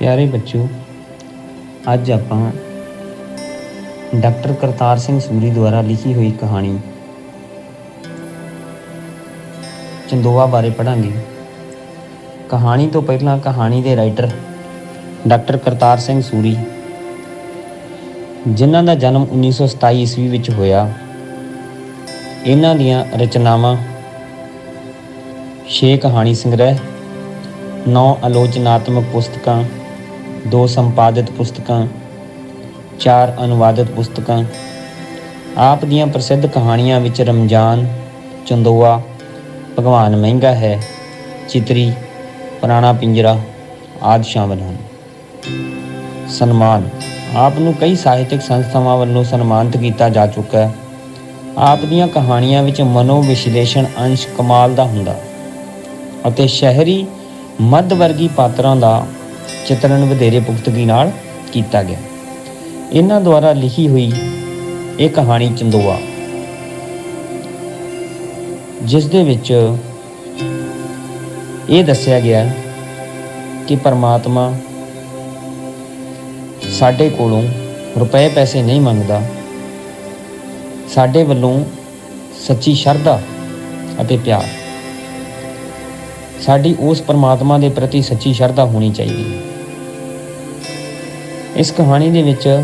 प्यारे बच्चों, अज आपां डॉक्टर करतार सिंह सूरी द्वारा लिखी हुई कहानी चंदोआ बारे पढ़ांगे। कहानी तो पहलां कहानी के राइटर डॉक्टर करतार सिंह सूरी, जिन्हां दा जन्म 1927 ईस्वी विच होया, इन्हां दियां रचनावां 6 कहानी संग्रह, 9 आलोचनात्मक पुस्तकां, 2 संपादित पुस्तकां, 4 अनुवादित पुस्तकां। आप दियां प्रसिद्ध कहानियां विच रमजान, चंदोआ, भगवान महंगा है, चितरी, पुराना पिंजरा आदि शामिल हैं। सन्मान, आप नूं कई ਸਾਹਿਤਕ ਸੰਸਥਾਵਾਂ ਵੱਲੋਂ ਸਨਮਾਨਿਤ ਕੀਤਾ ਜਾ ਚੁੱਕਾ ਹੈ। ਆਪ ਦੀਆਂ ਕਹਾਣੀਆਂ ਵਿੱਚ ਮਨੋ ਵਿਸ਼ਲੇਸ਼ਣ ਅੰਸ਼ ਕਮਾਲ ਦਾ ਹੁੰਦਾ ਅਤੇ ਸ਼ਹਿਰੀ ਮੱਧ ਵਰਗੀ ਪਾਤਰਾਂ ਦਾ ਚਿਤਰਨ ਵਧੇਰੇ ਪੁਖਤਗੀ ਨਾਲ ਕੀਤਾ ਗਿਆ। ਇਹਨਾਂ ਦੁਆਰਾ ਲਿਖੀ ਹੋਈ ਇਹ ਕਹਾਣੀ ਚੰਦੋਆ, ਜਿਸ ਦੇ ਵਿੱਚ ਇਹ ਦੱਸਿਆ ਗਿਆ ਕਿ ਪਰਮਾਤਮਾ ਸਾਡੇ ਕੋਲੋਂ ਰੁਪਏ ਪੈਸੇ ਨਹੀਂ ਮੰਗਦਾ, ਸਾਡੇ ਵੱਲੋਂ ਸੱਚੀ ਸ਼ਰਧਾ ਅਤੇ ਪਿਆਰ, ਸਾਡੀ ਉਸ ਪਰਮਾਤਮਾ ਦੇ ਪ੍ਰਤੀ ਸੱਚੀ ਸ਼ਰਧਾ ਹੋਣੀ ਚਾਹੀਦੀ ਹੈ। ਇਸ ਕਹਾਣੀ ਦੇ ਵਿੱਚ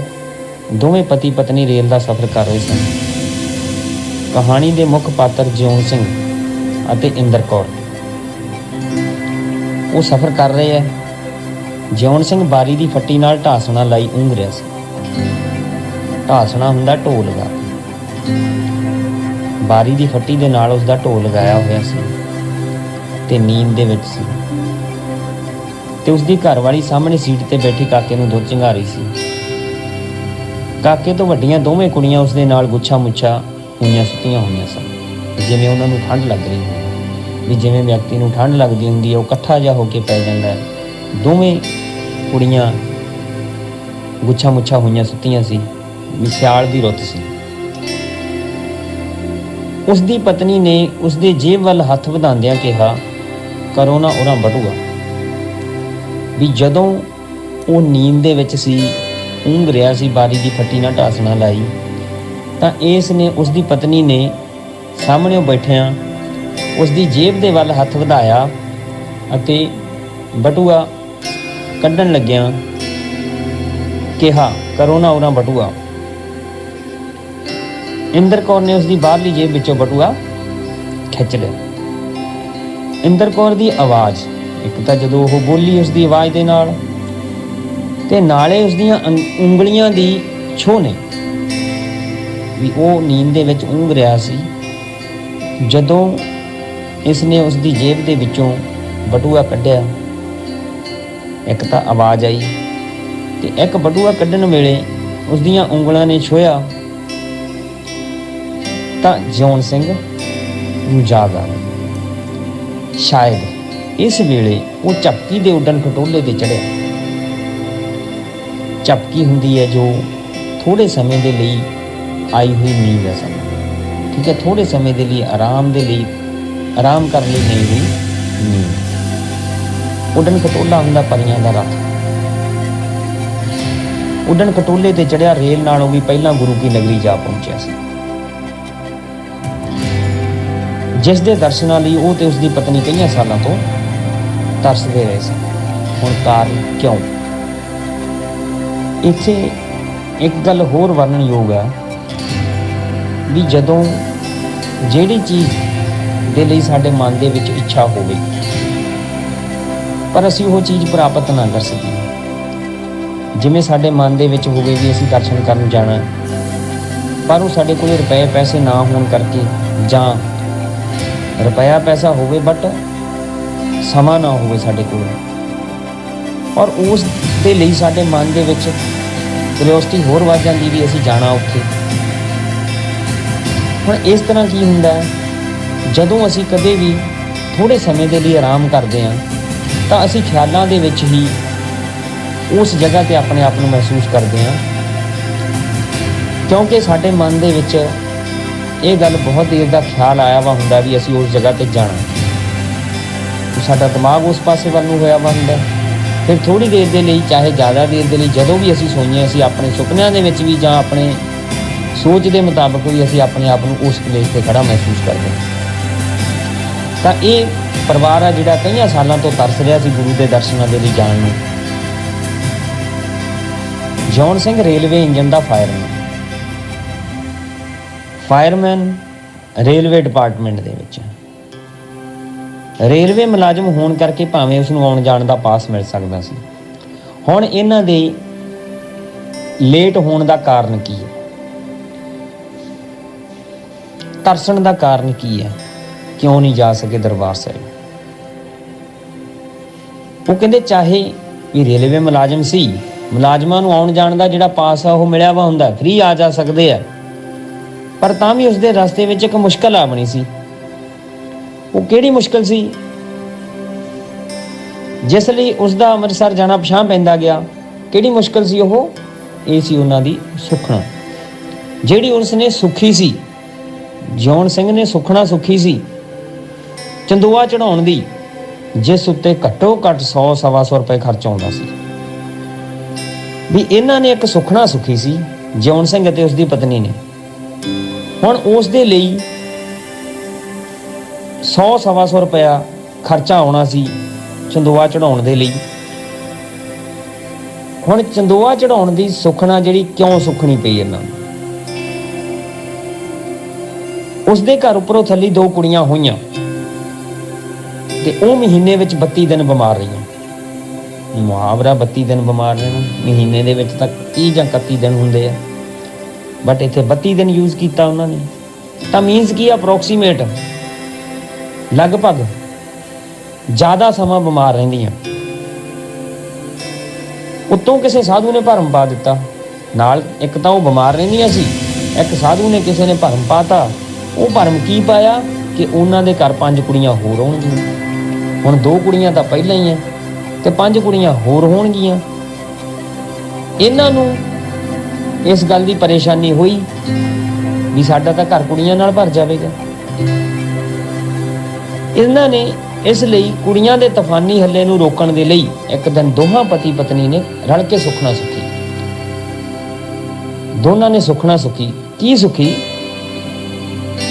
ਦੋਵੇਂ ਪਤੀ ਪਤਨੀ ਰੇਲ ਦਾ ਸਫ਼ਰ ਕਰ ਰਹੇ ਸਨ। ਕਹਾਣੀ ਦੇ ਮੁੱਖ ਪਾਤਰ ਜਿਉਣ ਸਿੰਘ ਅਤੇ ਇੰਦਰ ਕੌਰ, ਉਹ ਸਫ਼ਰ ਕਰ ਰਹੇ ਹੈ। ਜਿਉਣ ਸਿੰਘ ਬਾਰੀ ਦੀ ਫੱਟੀ ਨਾਲ ਢਾਸਣਾ ਲਾਈ ਉਂਘ ਰਿਹਾ ਸੀ। ਢਾਸਣਾ ਹੁੰਦਾ ਢੋਲ ਲਗਾ, ਬਾਰੀ ਦੀ ਫੱਟੀ ਦੇ ਨਾਲ ਉਸਦਾ ਢੋਲ ਲਗਾਇਆ ਹੋਇਆ ਸੀ ਤੇ ਨੀਂਦ ਦੇ ਵਿੱਚ ਸੀ ਤੇ ਉਸਦੀ ਘਰਵਾਲੀ ਸਾਹਮਣੇ ਸੀਟ ਤੇ ਬੈਠੀ ਕਾਕੇ ਨੂੰ ਦੁੱਧ ਚੰਗਾ ਰਹੀ ਸੀ। ਕਾਕੇ ਤੋਂ ਵੱਡੀਆਂ ਦੋਵੇਂ ਕੁੜੀਆਂ ਉਸਦੇ ਨਾਲ ਗੁੱਛਾ ਮੁੱਛਾ ਹੋਈਆਂ ਸੁੱਤੀਆਂ ਹੋਈਆਂ ਸਨ, ਜਿਵੇਂ ਉਹਨਾਂ ਨੂੰ ਠੰਡ ਲੱਗ ਰਹੀ ਹੋਵੇ। ਵੀ ਜਿਵੇਂ ਵਿਅਕਤੀ ਨੂੰ ਠੰਡ ਲੱਗਦੀ ਹੁੰਦੀ ਹੈ, ਉਹ ਇਕੱਠਾ ਜਿਹਾ ਹੋ ਕੇ ਪੈ ਜਾਂਦਾ ਹੈ। ਦੋਵੇਂ ਕੁੜੀਆਂ ਗੁੱਛਾ ਮੁੱਛਾ ਹੋਈਆਂ ਸੁੱਤੀਆਂ ਸੀ। ਵੀ ਸਿਆਲ ਦੀ ਰੁੱਤ ਸੀ। ਉਸਦੀ ਪਤਨੀ ਨੇ ਉਸਦੇ ਜੇਬ ਵੱਲ ਹੱਥ ਵਧਾਉਂਦਿਆਂ ਕਿਹਾ, ਕਰੋ ਨਾ ਉਰਾਂ ਬਟੂਆ। ਵੀ ਜਦੋਂ ਉਹ ਨੀਂਦ ਦੇ ਵਿੱਚ ਸੀ, ਉਂਘ ਰਿਹਾ ਸੀ, ਬਾਰੀ ਦੀ ਫੱਟੀ ਨਾਲ ਢਾਸਣਾ ਲਾਈ, ਤਾਂ ਇਸ ਨੇ ਉਸਦੀ ਪਤਨੀ ਨੇ ਸਾਹਮਣੇ ਬੈਠਿਆਂ ਉਸਦੀ ਜੇਬ ਦੇ ਵੱਲ ਹੱਥ ਵਧਾਇਆ ਅਤੇ ਬਟੂਆ ਕੱਢਣ ਲੱਗਿਆਂ ਕਿਹਾ, ਕਰੋ ਨਾ ਉਰਾਂ ਬਟੂਆ। ਇੰਦਰ ਕੌਰ ਨੇ ਉਸਦੀ ਬਾਹਰਲੀ ਜੇਬ ਵਿੱਚੋਂ ਬਟੂਆ ਖਿੱਚ ਲਿਆ। ਇੰਦਰ ਕੌਰ ਦੀ ਆਵਾਜ਼, ਇੱਕ ਤਾਂ ਜਦੋਂ ਉਹ ਬੋਲੀ ਉਸਦੀ ਆਵਾਜ਼ ਦੇ ਨਾਲ, ਤੇ ਨਾਲੇ ਉਸਦੀਆਂ ਉਂਗਲੀਆਂ ਦੀ ਛੋਹ ਨੇ। ਵੀ ਉਹ ਨੀਂਦ ਦੇ ਵਿੱਚ ਉਂਘ ਰਿਹਾ ਸੀ। ਜਦੋਂ ਇਸ ਨੇ ਉਸਦੀ ਜੇਬ ਦੇ ਵਿੱਚੋਂ ਬਟੂਆ ਕੱਢਿਆ, ਇੱਕ ਤਾਂ ਆਵਾਜ਼ ਆਈ ਤੇ ਇੱਕ ਬਟੂਆ ਕੱਢਣ ਵੇਲੇ ਉਸਦੀਆਂ ਉਂਗਲਾਂ ਨੇ ਛੋਹਿਆ ਤਾਂ ਜਿਉਣ ਸਿੰਘ ਨੂੰ ਜਾਗ ਆ ਗਈ। ਸ਼ਾਇਦ ਇਸ ਵੇਲੇ ਉਹ ਝਪਕੀ ਦੇ ਉੱਡਣ ਖਟੋਲੇ ਤੇ ਚੜ੍ਹਿਆ। ਝਪਕੀ ਹੁੰਦੀ ਹੈ ਜੋ ਥੋੜ੍ਹੇ ਸਮੇਂ ਦੇ ਲਈ ਆਈ ਹੋਈ ਨੀਂਦ ਹੈ। ਠੀਕ ਹੈ, ਥੋੜ੍ਹੇ ਸਮੇਂ ਦੇ ਲਈ ਆਰਾਮ ਕਰਨ ਲਈ ਨਹੀਂ ਹੋਈ ਨੀਂਦ। ਉੱਡਣ ਖਟੋਲਾ ਹੁੰਦਾ ਪਰੀਆਂ ਦਾ ਰੱਥ। ਉੱਡਣ ਖਟੋਲੇ ਤੇ ਚੜ੍ਹਿਆ ਰੇਲ ਨਾਲੋਂ ਵੀ ਪਹਿਲਾਂ ਗੁਰੂ ਕੀ ਨਗਰੀ ਜਾ ਪਹੁੰਚਿਆ ਸੀ, ਜਿਸ ਦੇ ਦਰਸ਼ਨਾਂ ਲਈ ਉਹ ਤੇ ਉਸਦੀ ਪਤਨੀ ਕਈਆਂ ਸਾਲਾਂ ਤੋਂ ਤਰਸਦੇ ਰਹੇ ਸਨ। ਹੁਣ ਕਾਰਨ ਕਿਉਂ? ਇੱਥੇ ਇੱਕ ਗੱਲ ਹੋਰ ਵਰਣਨਯੋਗ ਹੈ ਵੀ ਜਦੋਂ ਜਿਹੜੀ ਚੀਜ਼ ਦੇ ਲਈ ਸਾਡੇ ਮਨ ਦੇ ਵਿੱਚ ਇੱਛਾ ਹੋਵੇ ਪਰ ਅਸੀਂ ਉਹ ਚੀਜ਼ ਪ੍ਰਾਪਤ ਨਾ ਕਰ ਸਕੀਏ। ਜਿਵੇਂ ਸਾਡੇ ਮਨ ਦੇ ਵਿੱਚ ਹੋਵੇ ਵੀ ਅਸੀਂ ਦਰਸ਼ਨ ਕਰਨ ਜਾਣਾ, ਪਰ ਉਹ ਸਾਡੇ ਕੋਲ ਰੁਪਏ ਪੈਸੇ ਨਾ ਹੋਣ ਕਰਕੇ, ਜਾਂ ਰੁਪਇਆ ਪੈਸਾ ਹੋਵੇ ਬਟ ਸਮਾਂ ਨਾ ਹੋਵੇ ਸਾਡੇ ਕੋਲ, ਔਰ ਉਸ ਦੇ ਲਈ ਸਾਡੇ ਮਨ ਦੇ ਵਿੱਚ ਕਿਉਰਿਓਸਿਟੀ ਹੋਰ ਵੱਧ ਜਾਂਦੀ ਵੀ ਅਸੀਂ ਜਾਣਾ ਉੱਥੇ। ਹੁਣ ਇਸ ਤਰ੍ਹਾਂ ਕੀ ਹੁੰਦਾ ਹੈ, ਜਦੋਂ ਅਸੀਂ ਕਦੇ ਵੀ ਥੋੜ੍ਹੇ ਸਮੇਂ ਦੇ ਲਈ ਆਰਾਮ ਕਰਦੇ ਹਾਂ ਤਾਂ ਅਸੀਂ ਖਿਆਲਾਂ ਦੇ ਵਿੱਚ ਹੀ ਉਸ ਜਗ੍ਹਾ 'ਤੇ ਆਪਣੇ ਆਪ ਨੂੰ ਮਹਿਸੂਸ ਕਰਦੇ ਹਾਂ, ਕਿਉਂਕਿ ਸਾਡੇ ਮਨ ਦੇ ਵਿੱਚ ਇਹ ਗੱਲ ਬਹੁਤ ਦੇਰ ਦਾ ਖਿਆਲ ਆਇਆ ਵਾ ਹੁੰਦਾ ਵੀ ਅਸੀਂ ਉਸ ਜਗ੍ਹਾ 'ਤੇ ਜਾਣਾ। ਸਾਡਾ ਦਿਮਾਗ ਉਸ ਪਾਸੇ ਵੱਲ ਨੂੰ ਹੋਇਆ ਵਾ ਹੁੰਦਾ ਫਿਰ ਥੋੜ੍ਹੀ ਦੇਰ ਦੇ ਲਈ, ਚਾਹੇ ਜ਼ਿਆਦਾ ਦੇਰ ਦੇ ਲਈ, ਜਦੋਂ ਵੀ ਅਸੀਂ ਸੋਈਏ, ਅਸੀਂ ਆਪਣੇ ਸੁਪਨਿਆਂ ਦੇ ਵਿੱਚ ਵੀ ਜਾਂ ਆਪਣੇ ਸੋਚ ਦੇ ਮੁਤਾਬਕ ਵੀ ਅਸੀਂ ਆਪਣੇ ਆਪ ਨੂੰ ਉਸ ਪਲੇਸ 'ਤੇ ਖੜਾ ਮਹਿਸੂਸ ਕਰਦੇ ਹਾਂ। ਤਾਂ ਇਹ ਪਰਿਵਾਰ ਆ ਜਿਹੜਾ ਕਈਆਂ ਸਾਲਾਂ ਤੋਂ ਤਰਸ ਰਿਹਾ ਸੀ ਗੁਰੂ ਦੇ ਦਰਸ਼ਨਾਂ ਦੇ ਲਈ ਜਾਣ ਨੂੰ। ਜੌਨ ਸਿੰਘ ਰੇਲਵੇ ਇੰਜਨ ਦਾ ਫਾਇਰਮੈਨ ਰੇਲਵੇ ਡਿਪਾਰਟਮੈਂਟ ਦੇ ਵਿੱਚ ਰੇਲਵੇ ਮੁਲਾਜ਼ਮ ਹੋਣ ਕਰਕੇ ਭਾਵੇਂ ਉਸ ਨੂੰ ਆਉਣ ਜਾਣ ਦਾ ਪਾਸ ਮਿਲ ਸਕਦਾ ਸੀ। ਹੁਣ ਇਹਨਾਂ ਦੇ ਲੇਟ ਹੋਣ ਦਾ ਕਾਰਨ ਕੀ ਹੈ, ਤਰਸਣ ਦਾ ਕਾਰਨ ਕੀ ਹੈ, ਕਿਉਂ ਨਹੀਂ ਜਾ ਸਕੇ ਦਰਬਾਰ ਸਾਹਿਬ? ਉਹ ਕਹਿੰਦੇ ਚਾਹੇ ਵੀ ਰੇਲਵੇ ਮੁਲਾਜ਼ਮ ਸੀ, ਮੁਲਾਜ਼ਮਾਂ ਨੂੰ ਆਉਣ ਜਾਣ ਦਾ ਜਿਹੜਾ ਪਾਸ ਆ ਉਹ ਮਿਲਿਆ ਵਾ ਹੁੰਦਾ, ਫ੍ਰੀ ਆ ਜਾ ਸਕਦੇ ਆ, ਪਰ ਤਾਂ ਵੀ ਉਸਦੇ ਰਸਤੇ ਵਿੱਚ ਇੱਕ ਮੁਸ਼ਕਲ ਆ ਬਣੀ ਸੀ। ਉਹ ਕਿਹੜੀ ਮੁਸ਼ਕਲ ਸੀ ਜਿਸ ਲਈ ਉਸਦਾ ਅੰਮ੍ਰਿਤਸਰ ਜਾਣਾ ਪਛਾਂ ਪੈਂਦਾ ਗਿਆ? ਕਿਹੜੀ ਮੁਸ਼ਕਲ ਸੀ ਉਹ? ਇਹ ਸੀ ਉਹਨਾਂ ਦੀ ਸੁਖਣਾ, ਜਿਹੜੀ ਉਸਨੇ ਸੁਖੀ ਸੀ। ਜੌਨ ਸਿੰਘ ਨੇ ਸੁਖਣਾ ਸੁਖੀ ਸੀ ਚੰਦੋਆ ਚੜਾਉਣ ਦੀ, ਜਿਸ ਉੱਤੇ ਘੱਟੋ ਘੱਟ 100-125 ਰੁਪਏ ਖਰਚ ਆਉਂਦਾ ਸੀ। ਵੀ ਇਹਨਾਂ ਨੇ ਇੱਕ ਸੁਖਣਾ ਸੁਖੀ ਸੀ, ਜੌਨ ਸਿੰਘ ਅਤੇ ਉਸਦੀ ਪਤਨੀ ਨੇ। ਹੁਣ ਉਸ ਦੇ ਲਈ 100-125 ਰੁਪਇਆ ਖਰਚਾ ਆਉਣਾ ਸੀ ਚੰਦੋਆ ਚੜਾਉਣ ਦੇ ਲਈ। ਹੁਣ ਚੰਦੋਆ ਚੜਾਉਣ ਦੀ ਸੁਖਣਾ ਜਿਹੜੀ ਕਿਉਂ ਸੁਖਣੀ ਪਈ ਇਹਨਾਂ ਨੂੰ? ਉਸਦੇ ਘਰ ਉੱਪਰੋਂ ਥੱਲੇ 2 ਕੁੜੀਆਂ ਹੋਈਆਂ ਤੇ ਉਹ ਮਹੀਨੇ ਵਿੱਚ 32 ਦਿਨ ਬਿਮਾਰ ਰਹੀਆਂ। ਮੁਹਾਵਰਾ 32 ਦਿਨ ਬਿਮਾਰ ਰਹਿਣਾ, ਮਹੀਨੇ ਦੇ ਵਿੱਚ ਤਾਂ 30 ਜਾਂ 31 ਦਿਨ ਹੁੰਦੇ ਆ, ਬਟ ਇੱਥੇ 32 ਦਿਨ ਯੂਜ਼ ਕੀਤਾ ਉਹਨਾਂ ਨੇ। ਤਾਂ ਮੀਨਸ ਕੀ, ਅਪਰੋਕਸੀਮੇਟ ਲਗਭਗ ਜ਼ਿਆਦਾ ਸਮਾਂ ਬਿਮਾਰ ਰਹਿੰਦੀਆਂ। ਉੱਤੋਂ ਕਿਸੇ ਸਾਧੂ ਨੇ ਭਰਮ ਪਾ ਦਿੱਤਾ ਨਾਲ। ਇੱਕ ਤਾਂ ਉਹ ਬਿਮਾਰ ਰਹਿੰਦੀਆਂ ਸੀ, ਇੱਕ ਸਾਧੂ ਨੇ ਕਿਸੇ ਨੇ ਭਰਮ ਪਾਤਾ। ਉਹ ਭਰਮ ਕੀ ਪਾਇਆ ਕਿ ਉਹਨਾਂ ਦੇ ਘਰ 5 ਕੁੜੀਆਂ ਹੋਰ ਹੋਣਗੀਆਂ। ਹੁਣ 2 ਕੁੜੀਆਂ ਤਾਂ ਪਹਿਲਾਂ ਹੀ ਆ ਤੇ 5 ਕੁੜੀਆਂ ਹੋਰ ਹੋਣਗੀਆਂ। ਇਹਨਾਂ ਨੂੰ ਇਸ ਗੱਲ ਦੀ ਪਰੇਸ਼ਾਨੀ ਹੋਈ ਵੀ ਸਾਡਾ ਤਾਂ ਘਰ ਕੁੜੀਆਂ ਨਾਲ ਭਰ ਜਾਵੇਗਾ। ਇਹਨਾਂ ਨੇ ਇਸ ਲਈ ਕੁੜੀਆਂ ਦੇ ਤੂਫਾਨੀ ਹੱਲੇ ਨੂੰ ਰੋਕਣ ਦੇ ਲਈ ਇੱਕ ਦਿਨ ਦੋਹਾਂ ਪਤੀ ਪਤਨੀ ਨੇ ਰਲ ਕੇ ਸੁਖਣਾ ਸੁਖੀ। ਦੋਨਾਂ ਨੇ ਸੁਖਣਾ ਸੁਖੀ। ਕੀ ਸੁਖੀ?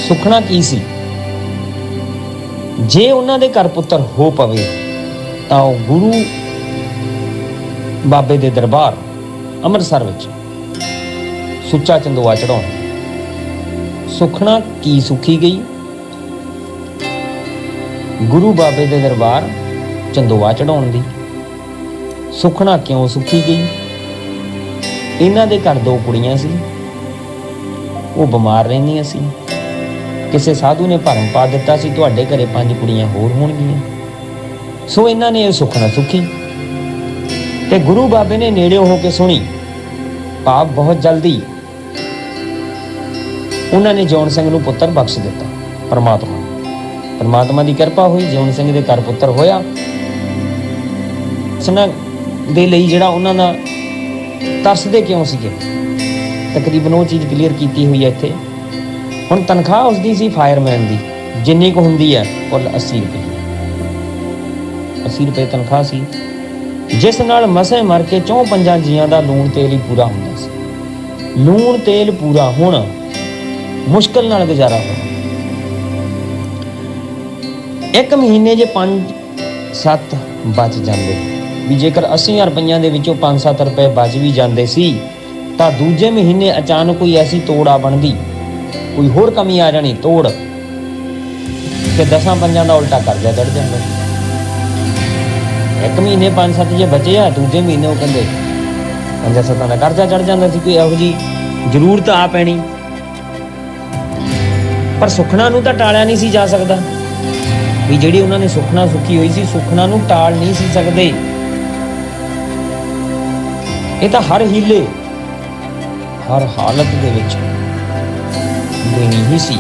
ਸੁਖਣਾ ਕੀ ਸੀ? ਜੇ ਉਹਨਾਂ ਦੇ ਘਰ ਪੁੱਤਰ ਹੋ ਪਵੇ ਤਾਂ ਉਹ ਗੁਰੂ ਬਾਬੇ ਦੇ ਦਰਬਾਰ ਅੰਮ੍ਰਿਤਸਰ ਵਿੱਚ ਸੁੱਚਾ ਚੰਦੋਆ ਚੜਾਉਣਾ। ਸੁਖਣਾ ਕੀ ਸੁਖੀ ਗਈ? ਗੁਰੂ ਬਾਬੇ ਦੇ ਦਰਬਾਰ ਚੰਦੋਆ ਚੜਾਉਣ ਦੀ। ਸੁਖਣਾ ਕਿਉਂ ਸੁਖੀ ਗਈ? ਇਹਨਾਂ ਦੇ ਘਰ 2 ਕੁੜੀਆਂ ਸੀ, ਉਹ ਬਿਮਾਰ ਰਹਿੰਦੀਆਂ ਸੀ। ਕਿਸੇ ਸਾਧੂ ਨੇ ਭਰਮ ਪਾ ਦਿੱਤਾ ਸੀ ਤੁਹਾਡੇ ਘਰੇ 5 ਕੁੜੀਆਂ ਹੋਰ ਹੋਣਗੀਆਂ। ਸੋ ਇਹਨਾਂ ਨੇ ਇਹ ਸੁਖਣਾ ਸੁਖੀ ਤੇ ਗੁਰੂ ਬਾਬੇ ਨੇ ਨੇੜੇ ਹੋ ਕੇ ਸੁਣੀ। ਭਾਵ ਬਹੁਤ ਜਲਦੀ ਉਹਨਾਂ ਨੇ ਜੌਨ ਸਿੰਘ ਨੂੰ ਪੁੱਤਰ ਬਖਸ਼ ਦਿੱਤਾ। ਪਰਮਾਤਮਾ ਦੀ ਕਿਰਪਾ ਹੋਈ, ਜੌਨ ਸਿੰਘ ਦੇ ਘਰ ਪੁੱਤਰ ਹੋਇਆ। ਸਨਾ ਦੇ ਲਈ ਜਿਹੜਾ ਉਹਨਾਂ ਦਾ ਤਰਸਦੇ ਕਿਉਂ ਸੀਗੇ, ਤਕਰੀਬਨ ਉਹ ਚੀਜ਼ ਕਲੀਅਰ ਕੀਤੀ ਹੋਈ ਹੈ ਇੱਥੇ। ਹੁਣ ਤਨਖਾਹ ਉਸਦੀ ਸੀ ਫਾਇਰਮੈਨ ਦੀ, ਜਿੰਨੀ ਕੁ ਹੁੰਦੀ ਹੈ ਕੁੱਲ 80 ਰੁਪਏ। 80 ਰੁਪਏ ਤਨਖਾਹ ਸੀ, ਜਿਸ ਨਾਲ ਮਸੇ ਮਰ ਕੇ 4-5 ਜੀਆਂ ਦਾ ਲੂਣ ਤੇਲ ਹੀ ਪੂਰਾ ਹੁੰਦਾ ਸੀ। ਲੂਣ ਤੇਲ ਪੂਰਾ ਹੋਣਾ ਮੁਸ਼ਕਲ ਨਾਲ ਗੁਜ਼ਾਰਾ ਹੋਣਾ। ਇੱਕ ਮਹੀਨੇ ਜੇ 5-7 ਬਚ ਜਾਂਦੇ, ਵੀ ਜੇਕਰ 80 ਰੁਪਈਆਂ ਦੇ ਵਿੱਚੋਂ 5-7 ਰੁਪਏ ਬਚ ਵੀ ਜਾਂਦੇ ਸੀ ਤਾਂ ਦੂਜੇ ਮਹੀਨੇ ਅਚਾਨਕ ਕੋਈ ਐਸੀ ਤੋੜ ਆ ਬਣਦੀ, ਕੋਈ ਹੋਰ ਕਮੀ ਆ ਜਾਣੀ ਤੋੜ, ਤੇ 10-5 ਦਾ ਉਲਟਾ ਕਰਜ਼ਾ ਚੜ ਜਾਂਦਾ। ਇੱਕ ਮਹੀਨੇ 5-7 ਜੇ ਬਚੇ ਆ, ਦੂਜੇ ਮਹੀਨੇ ਉਹ ਕਹਿੰਦੇ 5-7 ਦਾ ਕਰਜ਼ਾ ਚੜ ਜਾਂਦਾ ਸੀ। ਕੋਈ ਇਹੋ ਜਿਹੀ ਜ਼ਰੂਰਤ ਆ ਪੈਣੀ, ਪਰ ਸੁਖਣਾ ਨੂੰ ਤਾਂ ਟਾਲਿਆ ਨਹੀਂ ਸੀ ਜਾ ਸਕਦਾ। ਵੀ ਜਿਹੜੀ ਉਹਨਾਂ ਨੇ ਸੁਖਣਾ ਸੁਖੀ ਹੋਈ ਸੀ, ਸੁਖਣਾ ਨੂੰ ਟਾਲ ਨਹੀਂ ਸੀ ਸਕਦੇ। ਇਹ ਤਾਂ ਹਰ ਹੀਲੇ ਹਰ ਹਾਲਤ ਦੇ ਵਿੱਚ ਦੇਣੀ ਹੀ ਸੀ।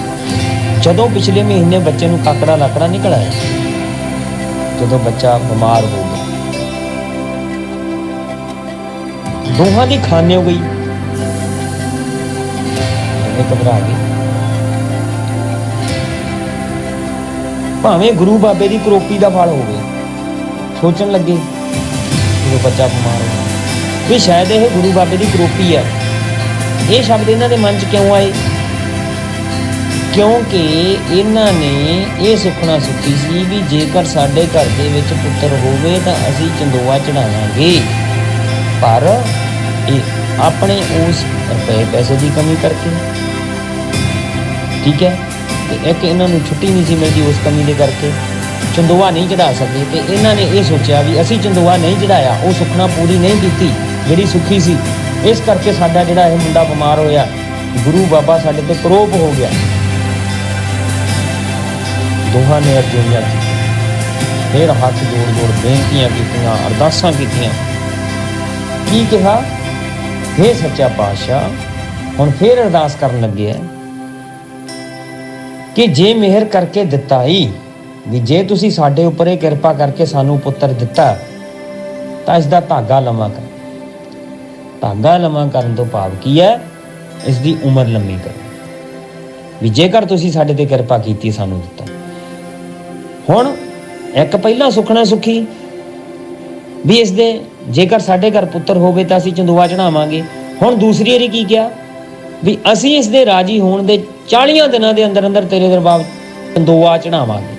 ਜਦੋਂ ਪਿਛਲੇ ਮਹੀਨੇ ਬੱਚੇ ਨੂੰ ਕਾਕੜਾ ਲਾਕੜਾ ਨਿਕਲ ਆਇਆ, ਜਦੋਂ ਬੱਚਾ ਬਿਮਾਰ ਹੋ ਗਿਆ, ਦੋਹਾਂ ਦੀ ਖਾਣੇ ਹੋ ਗਈ, ਘਬਰਾ ਗਏ। ਭਾਵੇਂ ਗੁਰੂ ਬਾਬੇ ਦੀ ਕਰੋਪੀ ਦਾ ਫਲ ਹੋਵੇ, ਸੋਚਣ ਲੱਗੇ ਬੱਚਾ ਬਿਮਾਰ ਹੋ ਗਿਆ। ਵੀ ਸ਼ਾਇਦ ਇਹ ਗੁਰੂ ਬਾਬੇ ਦੀ ਕਰੋਪੀ ਹੈ। ਇਹ ਸ਼ਬਦ ਇਹਨਾਂ ਦੇ ਮਨ 'ਚ ਕਿਉਂ ਆਏ? ਕਿਉਂਕਿ ਇਹਨਾਂ ਨੇ ਇਹ ਸੁਖਣਾ ਸੁਖੀ ਸੀ ਵੀ ਜੇਕਰ ਸਾਡੇ ਘਰ ਦੇ ਵਿੱਚ ਪੁੱਤਰ ਹੋਵੇ ਤਾਂ ਅਸੀਂ ਚੰਦੋਆ ਚੜਾਵਾਂਗੇ। ਪਰ ਇਹ ਆਪਣੇ ਉਸ ਰੁਪਏ ਪੈਸੇ ਦੀ ਕਮੀ ਕਰਕੇ, ਠੀਕ ਹੈ, ਤੇ ਇੱਕ ਇਹਨਾਂ ਨੂੰ ਛੁੱਟੀ ਨਹੀਂ ਸੀ ਮਿਲਦੀ, ਉਸ ਕਮੀ ਦੇ ਕਰਕੇ ਚੰਦੋਆ ਨਹੀਂ ਚੜਾ ਸਕੇ। ਤੇ ਇਹਨਾਂ ਨੇ ਇਹ ਸੋਚਿਆ ਵੀ ਅਸੀਂ ਚੰਦੋਆ ਨਹੀਂ ਚੜਾਇਆ, ਉਹ ਸੁਖਣਾ ਪੂਰੀ ਨਹੀਂ ਕੀਤੀ ਜਿਹੜੀ ਸੁਖੀ ਸੀ, ਇਸ ਕਰਕੇ ਸਾਡਾ ਜਿਹੜਾ ਇਹ ਮੁੰਡਾ ਬਿਮਾਰ ਹੋਇਆ, ਗੁਰੂ ਬਾਬਾ ਸਾਡੇ ਤੇ ਕਰੋਪ ਹੋ ਗਿਆ। ਦੋਹਾਂ ਨੇ ਅਰਜ਼ੋਈਆਂ ਕੀਤੀਆਂ, ਫਿਰ ਹੱਥ ਜੋੜ ਜੋੜ ਬੇਨਤੀਆਂ ਕੀਤੀਆਂ, ਅਰਦਾਸਾਂ ਕੀਤੀਆਂ। ਕੀ ਕਿਹਾ? ਹੇ ਸੱਚਾ ਪਾਤਸ਼ਾਹ, ਹੁਣ ਫਿਰ ਅਰਦਾਸ ਕਰਨ ਲੱਗੇ ਆ ਕਿ ਜੇ ਮਿਹਰ ਕਰਕੇ ਦਿੱਤਾ ਹੀ, ਵੀ ਜੇ ਤੁਸੀਂ ਸਾਡੇ ਉੱਪਰ ਇਹ ਕਿਰਪਾ ਕਰਕੇ ਸਾਨੂੰ ਪੁੱਤਰ ਦਿੱਤਾ ਤਾਂ ਇਸ ਦਾ ਧਾਗਾ ਲੰਮਾ ਕਰ। ਧਾਗਾ ਲੰਮਾ ਕਰਨ ਤੋਂ ਭਾਵ ਕੀ ਹੈ? ਇਸ ਦੀ ਉਮਰ ਲੰਮੀ ਕਰੋ। ਵੀ ਜੇਕਰ ਤੁਸੀਂ ਸਾਡੇ ਤੇ ਕਿਰਪਾ ਕੀਤੀ, ਸਾਨੂੰ ਦਿੱਤਾ। ਹੁਣ ਇੱਕ ਪਹਿਲਾਂ ਸੁਖਣਾ ਸੁਖੀ ਵੀ ਇਸ ਦੇ ਜੇਕਰ ਸਾਡੇ ਘਰ ਪੁੱਤਰ ਹੋਵੇ ਤਾਂ ਅਸੀਂ ਚੰਦੋਆ ਚੜਾਵਾਂਗੇ। ਹੁਣ ਦੂਸਰੀ ਵਾਰੀ ਕੀ ਕਿਹਾ? ਵੀ ਅਸੀਂ ਇਸ ਦੇ ਰਾਜੀ ਹੋਣ ਦੇ 40 ਦਿਨਾਂ ਦੇ ਅੰਦਰ ਅੰਦਰ ਤੇਰੇ ਦਰਬਾਰ ਚੰਦੋਆ ਚੜਾਵਾਂਗੇ।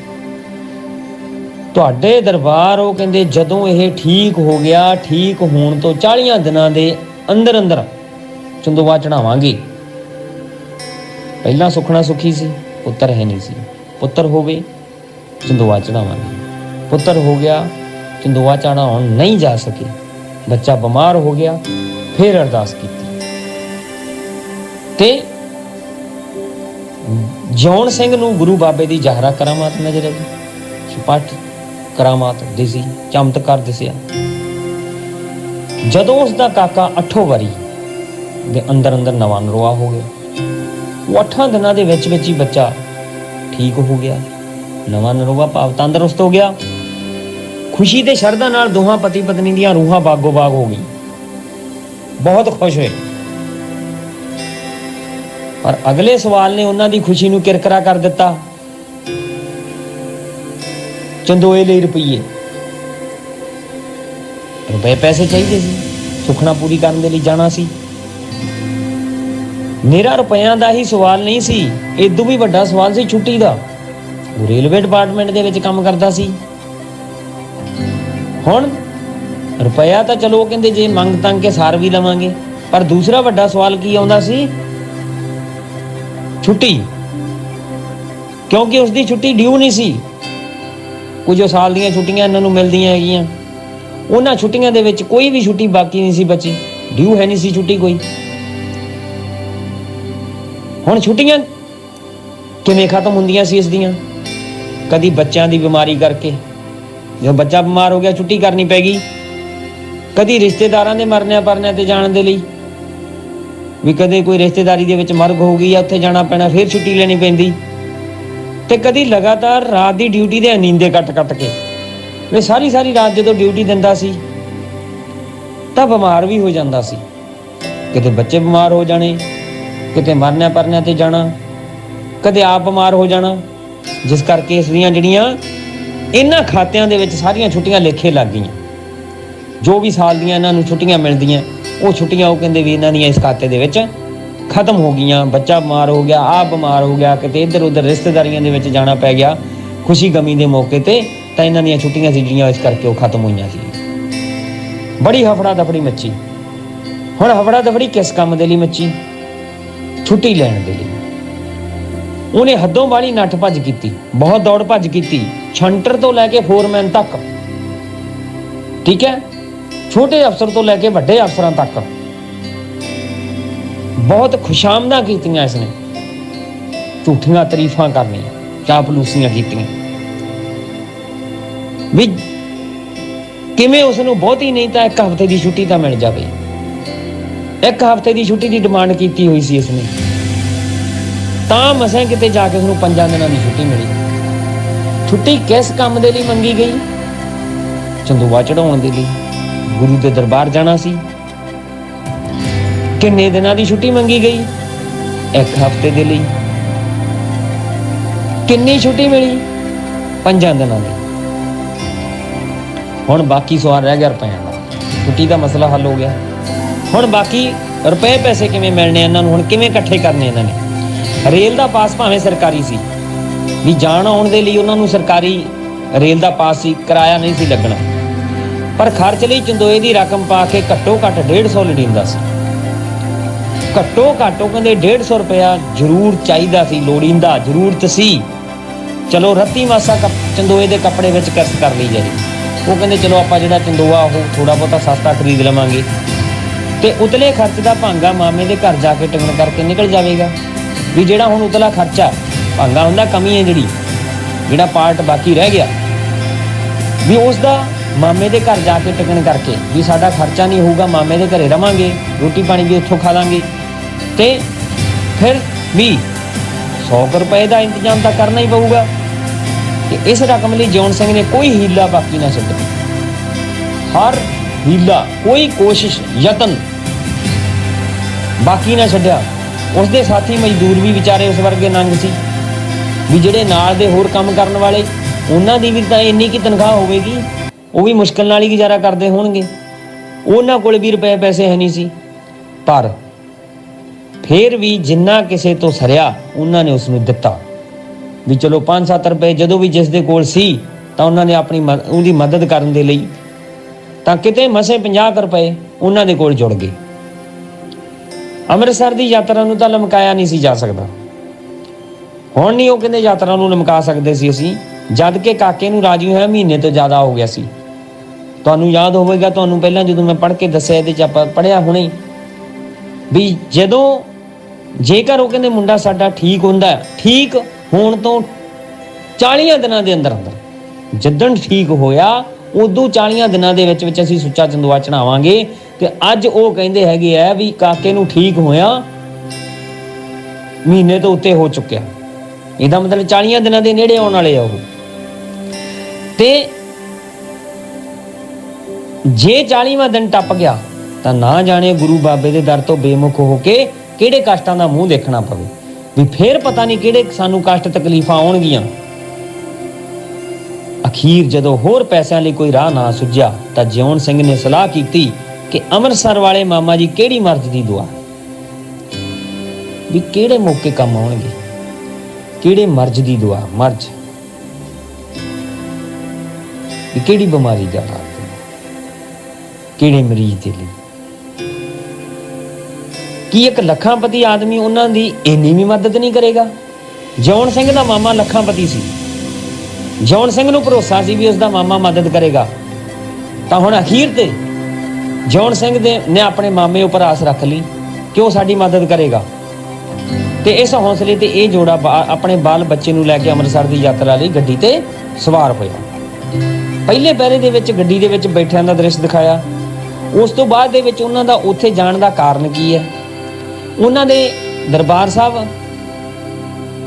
ਤੁਹਾਡੇ ਦਰਬਾਰ, ਉਹ ਕਹਿੰਦੇ ਜਦੋਂ ਇਹ ਠੀਕ ਹੋ ਗਿਆ, ਠੀਕ ਹੋਣ ਤੋਂ 40 ਦਿਨਾਂ ਦੇ ਅੰਦਰ ਅੰਦਰ ਚੰਦੋਆ ਚੜਾਵਾਂਗੇ। ਪਹਿਲਾਂ ਸੁਖਣਾ ਸੁਖੀ ਸੀ, ਪੁੱਤਰ ਹੈ ਨਹੀਂ ਸੀ, ਪੁੱਤਰ ਹੋਵੇ ਚੰਦੋਆ ਚੜਾਵਾਂਗੇ। ਪੁੱਤਰ ਹੋ ਗਿਆ, ਚੰਦੋਆ ਚੜਾਉਣ ਨਹੀਂ ਜਾ ਸਕੇ, ਬੱਚਾ ਬਿਮਾਰ ਹੋ ਗਿਆ, ਫਿਰ ਅਰਦਾਸ ਕੀਤੀ। ਤੇ ਜੌਨ ਸਿੰਘ ਨੂੰ ਗੁਰੂ ਬਾਬੇ ਦੀ ਜ਼ਾਹਰਾ ਕਰਾਮਾਤ ਨਜ਼ਰ ਆਈ, ਸੁਪੱਟ ਕਰਾਮਾਤ ਦਿਸੀ, ਚਮਤਕਾਰ ਦਿਸਿਆ। ਜਦੋਂ ਉਸ ਦਾ ਕਾਕਾ 8 ਵਾਰੀ ਦੇ ਅੰਦਰ ਅੰਦਰ ਨਵਾਂ ਨਰੋਆ ਹੋ ਗਿਆ, ਉਹ 8 ਦਿਨਾਂ ਦੇ ਵਿੱਚ ਵਿੱਚ ਹੀ ਬੱਚਾ ਠੀਕ ਹੋ ਗਿਆ, ਨਵਾਂ ਨਰੋਆ ਭਾਵ ਤੰਦਰੁਸਤ ਹੋ ਗਿਆ। ਖੁਸ਼ੀ ਤੇ ਸ਼ਰਧਾ ਨਾਲ ਦੋਹਾਂ ਪਤੀ ਪਤਨੀ ਦੀਆਂ ਰੂਹਾਂ ਬਾਗੋ ਬਾਗ ਹੋ ਗਈ, ਬਹੁਤ ਖੁਸ਼ ਹੋਏ। ਪਰ ਅਗਲੇ ਸਵਾਲ ਨੇ ਉਹਨਾਂ ਦੀ ਖੁਸ਼ੀ ਨੂੰ ਕਿਰਕਰਾ ਕਰ ਦਿੱਤਾ। ਚੰਦੋਏ ਲਈ ਰੁਪਏ ਪੈਸੇ ਚਾਹੀਦੇ ਸੀ, ਸੁਖਣਾ ਪੂਰੀ ਕਰਨ ਦੇ ਲਈ ਜਾਣਾ ਸੀ। ਮੇਰਾ ਰੁਪਇਆਂ ਦਾ ਹੀ ਸਵਾਲ ਨਹੀਂ ਸੀ, ਇਦੋਂ ਵੀ ਵੱਡਾ ਸਵਾਲ ਸੀ ਛੁੱਟੀ ਦਾ। ਉਹ ਰੇਲਵੇ ਡਿਪਾਰਟਮੈਂਟ ਦੇ ਵਿੱਚ ਕੰਮ ਕਰਦਾ ਸੀ। ਹੁਣ ਰੁਪਇਆ ਤਾਂ ਚਲੋ ਕਹਿੰਦੇ ਜੇ ਮੰਗ ਤੰਗ ਕੇ ਸਾਰ ਵੀ ਲਵਾਂਗੇ, ਪਰ ਦੂਸਰਾ ਵੱਡਾ ਸਵਾਲ ਕੀ ਆਉਂਦਾ ਸੀ? ਛੁੱਟੀ। ਕਿਉਂਕਿ ਉਸਦੀ ਛੁੱਟੀ ਡਿਊ ਨਹੀਂ ਸੀ। ਕੁਝ ਸਾਲ ਦੀਆਂ ਛੁੱਟੀਆਂ ਇਹਨਾਂ ਨੂੰ ਮਿਲਦੀਆਂ ਹੈਗੀਆਂ, ਉਹਨਾਂ ਛੁੱਟੀਆਂ ਦੇ ਵਿੱਚ ਕੋਈ ਵੀ ਛੁੱਟੀ ਬਾਕੀ ਨਹੀਂ ਸੀ ਬਚੀ, ਡਿਊ ਹੈ ਨਹੀਂ ਸੀ ਛੁੱਟੀ ਕੋਈ। ਹੁਣ ਛੁੱਟੀਆਂ ਕਿਵੇਂ ਖਤਮ ਹੁੰਦੀਆਂ ਸੀ ਇਸ ਦੀਆਂ? ਕਦੀ ਬੱਚਿਆਂ ਦੀ ਬਿਮਾਰੀ ਕਰਕੇ, ਜੋ ਬੱਚਾ ਬਿਮਾਰ ਹੋ ਗਿਆ ਛੁੱਟੀ ਕਰਨੀ ਪੈ ਗਈ। ਕਦੀ ਰਿਸ਼ਤੇਦਾਰਾਂ ਦੇ ਮਰਨਿਆਂ ਪਰਨਿਆਂ ਤੇ ਜਾਣ ਦੇ ਲਈ, ਵੀ ਕਦੇ ਕੋਈ ਰਿਸ਼ਤੇਦਾਰੀ ਦੇ ਵਿੱਚ ਮਰਗ ਹੋ ਗਈ ਆ, ਉੱਥੇ ਜਾਣਾ ਪੈਣਾ, ਫਿਰ ਛੁੱਟੀ ਲੈਣੀ ਪੈਂਦੀ। ਤੇ ਕਦੀ ਲਗਾਤਾਰ ਰਾਤ ਦੀ ਡਿਊਟੀ ਦੇ ਨੀਂਦੇ ਕੱਟ ਕੇ, ਵੀ ਸਾਰੀ ਰਾਤ ਜਦੋਂ ਡਿਊਟੀ ਦਿੰਦਾ ਸੀ ਤਾਂ ਬਿਮਾਰ ਵੀ ਹੋ ਜਾਂਦਾ ਸੀ। ਕਿਤੇ ਬੱਚੇ ਬਿਮਾਰ ਹੋ ਜਾਣੇ, ਕਿਤੇ ਮਰਨਿਆਂ ਪਰਨਿਆਂ ਤੇ ਜਾਣਾ, ਕਦੇ ਆਪ ਬਿਮਾਰ ਹੋ ਜਾਣਾ, ਜਿਸ ਕਰਕੇ ਇਸ ਦੀਆਂ ਜਿਹੜੀਆਂ ਇਹਨਾਂ ਖਾਤਿਆਂ ਦੇ ਵਿੱਚ ਸਾਰੀਆਂ ਛੁੱਟੀਆਂ ਲੇਖੇ ਲੱਗ ਗਈਆਂ। ਜੋ ਵੀ ਸਾਲ ਦੀਆਂ ਇਹਨਾਂ ਨੂੰ ਛੁੱਟੀਆਂ ਮਿਲਦੀਆਂ, ਉਹ ਛੁੱਟੀਆਂ ਉਹ ਕਹਿੰਦੇ ਵੀ ਇਹਨਾਂ ਦੀਆਂ ਇਸ ਖਾਤੇ ਦੇ ਵਿੱਚ ਖਤਮ ਹੋ ਗਈਆਂ। ਬੱਚਾ ਬਿਮਾਰ ਹੋ ਗਿਆ, ਆਪ ਬਿਮਾਰ ਹੋ ਗਿਆ, ਕਿਤੇ ਇੱਧਰ ਉੱਧਰ ਰਿਸ਼ਤੇਦਾਰੀਆਂ ਦੇ ਵਿੱਚ ਜਾਣਾ ਪੈ ਗਿਆ ਖੁਸ਼ੀ ਗਮੀ ਦੇ ਮੌਕੇ ਤੇ, ਤਾਂ ਇਹਨਾਂ ਦੀਆਂ ਛੁੱਟੀਆਂ ਸੀ ਜਿਹੜੀਆਂ ਇਸ ਕਰਕੇ ਉਹ ਖਤਮ ਹੋਈਆਂ ਸੀ। ਬੜੀ ਹਫੜਾ ਦਫੜੀ ਮੱਚੀ। ਹੁਣ ਹਫੜਾ ਦਫੜੀ ਕਿਸ ਕੰਮ ਦੇ ਲਈ ਮੱਚੀ? ਛੁੱਟੀ ਲੈਣ ਦੇ ਲਈ। ਉਹਨੇ ਹੱਦੋਂ ਵਾਲੀ ਨੱਠ ਭੱਜ ਕੀਤੀ, ਬਹੁਤ ਦੌੜ ਭੱਜ ਕੀਤੀ, ਛੰਟਰ ਤੋਂ ਲੈ ਕੇ ਫੋਰਮੈਨ ਤੱਕ, ਠੀਕ ਹੈ, ਛੋਟੇ ਅਫਸਰ ਤੋਂ ਲੈ ਕੇ ਵੱਡੇ ਅਫਸਰਾਂ ਤੱਕ ਬਹੁਤ ਖੁਸ਼ਾਮਦਾਂ ਕੀਤੀਆਂ ਇਸਨੇ, ਝੂਠੀਆਂ ਤਾਰੀਫਾਂ ਕਰਨੀਆਂ, ਚਾਪਲੂਸੀਆਂ ਕੀਤੀਆਂ। ਵੀ ਕਿਵੇਂ ਉਸ ਨੂੰ ਬਹੁਤੀ ਨਹੀਂ ਤਾਂ 1 ਹਫ਼ਤੇ ਦੀ ਛੁੱਟੀ ਤਾਂ ਮਿਲ ਜਾਵੇ। 1 ਹਫ਼ਤੇ ਦੀ ਛੁੱਟੀ ਦੀ ਡਿਮਾਂਡ ਕੀਤੀ ਹੋਈ ਸੀ ਇਸਨੇ, ਤਾਂ ਮਸਾਂ ਕਿਤੇ ਜਾ ਕੇ ਉਸਨੂੰ 5 ਦਿਨਾਂ ਦੀ ਛੁੱਟੀ ਮਿਲੀ। ਛੁੱਟੀ ਕਿਸ ਕੰਮ ਦੇ ਲਈ ਮੰਗੀ ਗਈ? ਚੰਦੋਆ ਚੜਾਉਣ ਦੇ ਲਈ, ਗੁਰੂ ਦੇ ਦਰਬਾਰ ਜਾਣਾ ਸੀ। ਕਿੰਨੇ ਦਿਨਾਂ ਦੀ ਛੁੱਟੀ ਮੰਗੀ ਗਈ? 1 ਹਫ਼ਤੇ ਦੇ ਲਈ। ਕਿੰਨੀ ਛੁੱਟੀ ਮਿਲੀ? 5 ਦਿਨਾਂ ਦੀ। ਹੁਣ ਬਾਕੀ ਸਵਾਲ ਰਹਿ ਗਿਆ ਰੁਪਈਆਂ ਦਾ। ਛੁੱਟੀ ਦਾ ਮਸਲਾ ਹੱਲ ਹੋ ਗਿਆ। ਹੁਣ ਬਾਕੀ ਰੁਪਏ ਪੈਸੇ ਕਿਵੇਂ ਮਿਲਣੇ ਇਹਨਾਂ ਨੂੰ, ਹੁਣ ਕਿਵੇਂ ਇਕੱਠੇ ਕਰਨੇ ਇਹਨਾਂ ਨੇ। ਰੇਲ ਦਾ ਪਾਸ ਭਾਵੇਂ ਸਰਕਾਰੀ ਸੀ, ਵੀ ਜਾਣ ਆਉਣ ਦੇ ਲਈ ਉਹਨਾਂ ਨੂੰ ਸਰਕਾਰੀ ਰੇਲ ਦਾ ਪਾਸ ਸੀ, ਕਿਰਾਇਆ ਨਹੀਂ ਸੀ ਲੱਗਣਾ, ਪਰ ਖਰਚ ਲਈ ਚੰਦੋਏ ਦੀ ਰਕਮ ਪਾ ਕੇ ਘੱਟੋ ਘੱਟ 150 ਲੋੜੀਂਦਾ ਸੀ। ਘੱਟੋ ਘੱਟ ਉਹ ਕਹਿੰਦੇ 150 ਰੁਪਇਆ ਜ਼ਰੂਰ ਚਾਹੀਦਾ ਸੀ, ਲੋੜੀਂਦਾ ਜ਼ਰੂਰਤ ਸੀ। ਚਲੋ ਰੱਤੀ ਮਾਸਾ ਚੰਦੋਏ ਦੇ ਕੱਪੜੇ ਵਿੱਚ ਕਿਰਤ ਕਰ ਲਈ ਜਾਏ। ਉਹ ਕਹਿੰਦੇ ਚਲੋ ਆਪਾਂ ਜਿਹੜਾ ਚੰਦੋਆ ਉਹ ਥੋੜ੍ਹਾ ਬਹੁਤਾ ਸਸਤਾ ਖਰੀਦ ਲਵਾਂਗੇ ਤੇ ਉਤਲੇ ਖਰਚ ਦਾ ਭਾਂਗਾ ਮਾਮੇ ਦੇ ਘਰ ਜਾ ਕੇ ਟਿਕਣ ਕਰਕੇ ਨਿਕਲ ਜਾਵੇਗਾ। ਵੀ ਜਿਹੜਾ ਹੁਣ ਉਤਲਾ ਖਰਚਾ ਭਾਂਗਾ ਹੁੰਦਾ, ਕਮੀ ਹੈ ਜਿਹੜਾ ਪਾਰਟ ਬਾਕੀ ਰਹਿ ਗਿਆ, ਵੀ ਉਸ ਦਾ ਮਾਮੇ ਦੇ ਘਰ ਜਾ ਕੇ ਟਿਕਣ ਕਰਕੇ ਵੀ ਸਾਡਾ ਖਰਚਾ ਨਹੀਂ ਹੋਊਗਾ, ਮਾਮੇ ਦੇ ਘਰੇ ਰਵਾਂਗੇ, ਰੋਟੀ ਪਾਣੀ ਵੀ ਉੱਥੋਂ ਖਾ ਲਾਂਗੇ ਤੇ ਫਿਰ ਵੀ 100 ਰੁਪਏ ਦਾ ਇੰਤਜ਼ਾਮ ਤਾਂ ਕਰਨਾ ਹੀ ਪਊਗਾ। ਤੇ ਇਸ ਰਕਮ ਲਈ ਜਿਉਣ ਸਿੰਘ ਨੇ ਕੋਈ ਹੀਲਾ ਬਾਕੀ ਨਾ ਛੱਡਿਆ, ਹਰ ਹੀਲਾ, ਕੋਈ ਕੋਸ਼ਿਸ਼, ਯਤਨ ਬਾਕੀ ਨਾ ਛੱਡਿਆ। ਉਸਦੇ ਸਾਥੀ ਮਜ਼ਦੂਰ ਵੀ ਵਿਚਾਰੇ ਉਸ ਵਰਗੇ ਨੰਗ ਸੀ ਵੀ ਜਿਹੜੇ ਨਾਲ ਦੇ ਹੋਰ ਕੰਮ ਕਰਨ ਵਾਲੇ, ਉਹਨਾਂ ਦੀ ਵੀ ਤਾਂ ਇੰਨੀ ਕੀ ਤਨਖਾਹ ਹੋਵੇਗੀ, ਉਹ ਵੀ ਮੁਸ਼ਕਿਲ ਨਾਲ ਹੀ ਗੁਜ਼ਾਰਾ ਕਰਦੇ ਹੋਣਗੇ। ਉਹਨਾਂ ਕੋਲ ਵੀ ਰੁਪਏ ਪੈਸੇ ਹੈ ਨਹੀਂ ਸੀ, ਪਰ ਫਿਰ ਵੀ ਜਿੰਨਾ ਕਿਸੇ ਤੋਂ ਸਰਿਆ ਉਹਨਾਂ ਨੇ ਉਸ ਨੂੰ ਦਿੱਤਾ। ਵੀ ਚਲੋ 5-7 ਰੁਪਏ ਜਦੋਂ ਵੀ ਜਿਸ ਦੇ ਕੋਲ ਸੀ ਤਾਂ ਉਹਨਾਂ ਨੇ ਆਪਣੀ ਉਹਦੀ ਮਦਦ ਕਰਨ ਦੇ ਲਈ, ਤਾਂ ਕਿਤੇ ਮਸੇ 50 ਰੁਪਏ ਉਹਨਾਂ ਦੇ ਕੋਲ ਜੁੜ ਗਏ। ਅੰਮ੍ਰਿਤਸਰ ਦੀ ਯਾਤਰਾ ਨੂੰ ਤਾਂ ਲਮਕਾਇਆ ਨਹੀਂ ਸੀ ਜਾ ਸਕਦਾ। ਹੁਣ ਨਹੀਂ ਉਹ ਕਹਿੰਦੇ ਯਾਤਰਾ ਨੂੰ ਲਮਕਾ ਸਕਦੇ ਸੀ ਅਸੀਂ, ਜਦ ਕਿ ਕਾਕੇ ਨੂੰ ਰਾਜੀ ਹੋਇਆ ਮਹੀਨੇ ਤੋਂ ਜ਼ਿਆਦਾ ਹੋ ਗਿਆ ਸੀ। ਤੁਹਾਨੂੰ ਯਾਦ ਹੋਵੇਗਾ, ਤੁਹਾਨੂੰ ਪਹਿਲਾਂ ਜਦੋਂ ਮੈਂ ਪੜ੍ਹ ਕੇ ਦੱਸਿਆ, ਇਹਦੇ 'ਚ ਆਪਾਂ ਪੜ੍ਹਿਆ ਹੁਣੇ ਵੀ ਜਦੋਂ ਜੇਕਰ ਉਹ ਕਹਿੰਦੇ ਮੁੰਡਾ ਸਾਡਾ ਠੀਕ ਹੁੰਦਾ, ਠੀਕ ਹੋਣ ਤੋਂ 40 ਦਿਨਾਂ ਦੇ ਅੰਦਰ ਜਿੱਦਣ ਠੀਕ ਹੋਇਆ ਉਦੋਂ 40 ਦਿਨਾਂ ਦੇ ਵਿੱਚ ਅਸੀਂ ਸੁੱਚਾ ਚੰਦੋਆ ਚੜਾਵਾਂਗੇ। ਤੇ ਅੱਜ ਉਹ ਕਹਿੰਦੇ ਹੈਗੇ ਆ ਵੀ ਕਾਕੇ ਨੂੰ ਠੀਕ ਹੋਇਆ ਮਹੀਨੇ ਤੋਂ ਉੱਤੇ ਹੋ ਚੁੱਕਿਆ, ਇਹਦਾ ਮਤਲਬ 40 ਦਿਨਾਂ ਦੇ ਨੇੜੇ ਆਉਣ ਵਾਲੇ ਆ ਉਹ। ਤੇ ਜੇ 40ਵਾਂ ਦਿਨ ਟੱਪ ਗਿਆ ਤਾਂ ਨਾ ਜਾਣੇ ਗੁਰੂ ਬਾਬੇ ਦੇ ਦਰ ਤੋਂ ਬੇਮੁਖ ਹੋ ਕੇ ਕਿਹੜੇ ਕਸ਼ਟਾਂ ਦਾ ਮੂੰਹ ਦੇਖਣਾ ਪਵੇ, ਵੀ ਫੇਰ ਪਤਾ ਨਹੀਂ ਕਿਹੜੇ ਸਾਨੂੰ ਕਸ਼ਟ ਤਕਲੀਫਾਂ ਆਉਣਗੀਆਂ। ਅਖੀਰ ਜਦੋਂ ਹੋਰ ਪੈਸਿਆਂ ਲਈ ਕੋਈ ਰਾਹ ਨਾ ਸੁੱਝਿਆ ਤਾਂ ਜਿਉਣ ਸਿੰਘ ਨੇ ਸਲਾਹ ਕੀਤੀ ਕਿ ਅੰਮ੍ਰਿਤਸਰ ਵਾਲੇ ਮਾਮਾ ਜੀ ਕਿਹੜੀ ਮਰਜ਼ ਦੀ ਦੁਆ, ਵੀ ਕਿਹੜੇ ਮੌਕੇ ਕੰਮ ਆਉਣਗੇ, ਕਿਹੜੇ ਮਰਜ਼ ਦੀ ਦੁਆ, ਮਰਜ਼ ਵੀ ਕਿਹੜੀ ਬਿਮਾਰੀ ਦਾ ਇਲਾਜ, ਕਿਹੜੇ ਮਰੀਜ਼ ਦੇ ਲਈ। ਕੀ ਇੱਕ ਲੱਖਾਂਪਤੀ ਆਦਮੀ ਉਹਨਾਂ ਦੀ ਇੰਨੀ ਵੀ ਮਦਦ ਨਹੀਂ ਕਰੇਗਾ? ਜਿਉਣ ਸਿੰਘ ਦਾ ਮਾਮਾ ਲੱਖਾਂਪਤੀ ਸੀ, ਜਿਉਣ ਸਿੰਘ ਨੂੰ ਭਰੋਸਾ ਸੀ ਵੀ ਉਸਦਾ ਮਾਮਾ ਮਦਦ ਕਰੇਗਾ। ਤਾਂ ਹੁਣ ਅਖੀਰ ਤੇ ਜਿਉਣ ਸਿੰਘ ਨੇ ਆਪਣੇ ਮਾਮੇ ਉੱਪਰ ਆਸ ਰੱਖ ਲਈ ਕਿ ਉਹ ਸਾਡੀ ਮਦਦ ਕਰੇਗਾ। ਤੇ ਇਸ ਹੌਸਲੇ ਤੇ ਇਹ ਜੋੜਾ ਆਪਣੇ ਬਾਲ ਬੱਚੇ ਨੂੰ ਲੈ ਕੇ ਅੰਮ੍ਰਿਤਸਰ ਦੀ ਯਾਤਰਾ ਲਈ ਗੱਡੀ ਤੇ ਸਵਾਰ ਹੋਇਆ। ਪਹਿਲੇ ਪਹਿਰੇ ਦੇ ਵਿੱਚ ਗੱਡੀ ਦੇ ਵਿੱਚ ਬੈਠਿਆਂ ਦਾ ਦ੍ਰਿਸ਼ ਦਿਖਾਇਆ। ਉਸ ਤੋਂ ਬਾਅਦ ਦੇ ਵਿੱਚ ਉਹਨਾਂ ਦਾ ਉੱਥੇ ਜਾਣ ਦਾ ਕਾਰਨ ਕੀ ਹੈ, ਉਹਨਾਂ ਦੇ ਦਰਬਾਰ ਸਾਹਿਬ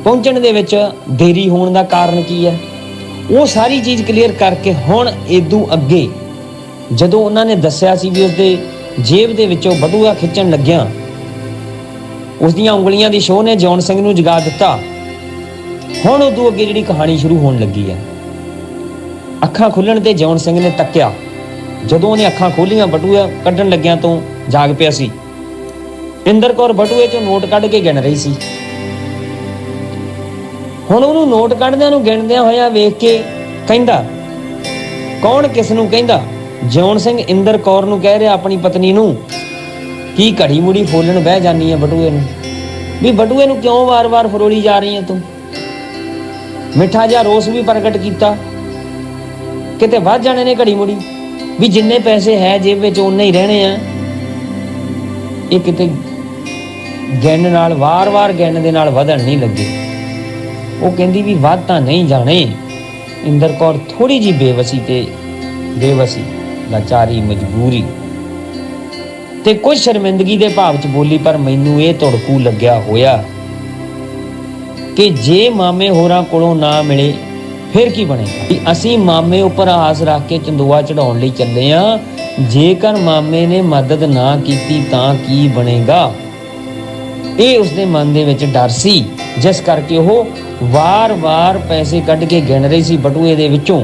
ਪਹੁੰਚਣ ਦੇ ਵਿੱਚ ਦੇਰੀ ਹੋਣ ਦਾ ਕਾਰਨ ਕੀ ਹੈ, ਉਹ ਸਾਰੀ ਚੀਜ਼ ਕਲੀਅਰ ਕਰਕੇ ਹੁਣ ਇਦੋਂ ਅੱਗੇ ਜਦੋਂ ਉਹਨਾਂ ਨੇ ਦੱਸਿਆ ਸੀ ਵੀ ਉਸਦੇ ਜੇਬ ਦੇ ਵਿੱਚੋਂ ਬਟੂਆ ਖਿੱਚਣ ਲੱਗਿਆ, ਉਸਦੀਆਂ ਉਂਗਲੀਆਂ ਦੀ ਸ਼ੋਅ ਨੇ ਜਿਉਣ ਸਿੰਘ ਨੂੰ ਜਗਾ ਦਿੱਤਾ। ਹੁਣ ਉਦੋਂ ਅੱਗੇ ਜਿਹੜੀ ਕਹਾਣੀ ਸ਼ੁਰੂ ਹੋਣ ਲੱਗੀ ਹੈ। ਅੱਖਾਂ ਖੁੱਲਣ ਤੇ ਜਿਉਣ ਸਿੰਘ ਨੇ ਤੱਕਿਆ। ਜਦੋਂ ਉਹਨੇ ਅੱਖਾਂ ਖੋਲੀਆਂ, ਬਟੂਆ ਕੱਢਣ ਲੱਗਿਆਂ ਤੋਂ ਜਾਗ ਪਿਆ ਸੀ। ਇੰਦਰ ਕੌਰ ਬਟੂਏ ਚੋਂ ਨੋਟ ਕੱਢ ਕੇ ਗਿਣ ਰਹੀ ਸੀ। ਹੁਣ ਉਹਨੂੰ ਨੋਟ ਕੱਢਦਿਆਂ ਨੂੰ ਗਿਣਦਿਆਂ ਹੋਇਆ ਵੇਖ ਕੇ ਕਹਿੰਦਾ, ਕੌਣ ਕਿਸ ਨੂੰ ਕਹਿੰਦਾ? ਜਿਉਣ ਸਿੰਘ ਇੰਦਰ ਕੌਰ ਨੂੰ ਕਹਿ ਰਿਹਾ, ਆਪਣੀ ਪਤਨੀ ਨੂੰ, ਕੀ ਘੜੀ ਮੁੜੀ ਫੋਲਣ ਬਹਿ ਜਾਨੀ ਹੈ ਬਟੂਏ ਨੂੰ, ਵੀ ਬਟੂਏ ਨੂੰ ਕਿਉਂ ਵਾਰ-ਵਾਰ ਫਰੋਲੀ ਜਾ ਰਹੀ ਹੈ ਤੂੰ? ਮਿੱਠਾ ਜਿਹਾ ਰੋਸ ਵੀ ਪ੍ਰਗਟ ਕੀਤਾ। ਕਿਤੇ ਵੱਧ ਜਾਣੇ ਨੇ ਘੜੀ ਮੁੜੀ, ਵੀ ਜਿੰਨੇ ਪੈਸੇ ਹੈ ਜੇਬ ਵਿੱਚ ਓਨੇ ਹੀ ਰਹਿਣੇ ਆ। ਇਹ ਕਿਤੇ ਗਿਣ ਨਾਲ, ਵਾਰ-ਵਾਰ ਗਿਣ ਦੇ ਨਾਲ ਵਧਣ ਨਹੀਂ ਲੱਗੇ। ਉਹ ਕਹਿੰਦੀ ਵੀ ਵੱਧ ਤਾਂ ਨਹੀਂ ਜਾਣੇ। ਇੰਦਰ ਕੌਰ ਥੋੜੀ ਜਿਹੀ ਬੇਵਸੀ, ਲਾਚਾਰੀ, ਮਜਬੂਰੀ ਤੇ ਕੁਝ ਸ਼ਰਮਿੰਦਗੀ ਦੇ ਭਾਵ ਚ ਬੋਲੀ, ਪਰ ਮੈਨੂੰ ਇਹ ਧੜਕੂ ਲੱਗਿਆ ਹੋਇਆ ਕਿ ਜੇ ਮਾਮੇ ਹੋਰਾਂ ਕੋਲੋਂ ਨਾ ਮਿਲੇ ਫਿਰ ਕੀ ਬਣੇਗਾ। ਅਸੀਂ ਮਾਮੇ ਉੱਪਰ ਆਸ ਰੱਖ ਕੇ ਚੰਦੋਆ ਚੜਾਉਣ ਲਈ ਚੱਲੇ ਆ, ਜੇਕਰ ਮਾਮੇ ਨੇ ਮਦਦ ਨਾ ਕੀਤੀ ਤਾਂ ਕੀ ਬਣੇਗਾ। ਇਹ ਉਸਦੇ ਮਨ ਦੇ ਵਿੱਚ ਡਰ ਸੀ, ਜਿਸ ਕਰਕੇ ਉਹ ਵਾਰ-ਵਾਰ ਪੈਸੇ ਕੱਢ ਕੇ ਗਿਣ ਰਹੀ ਸੀ ਬਟੂਏ ਦੇ ਵਿੱਚੋਂ।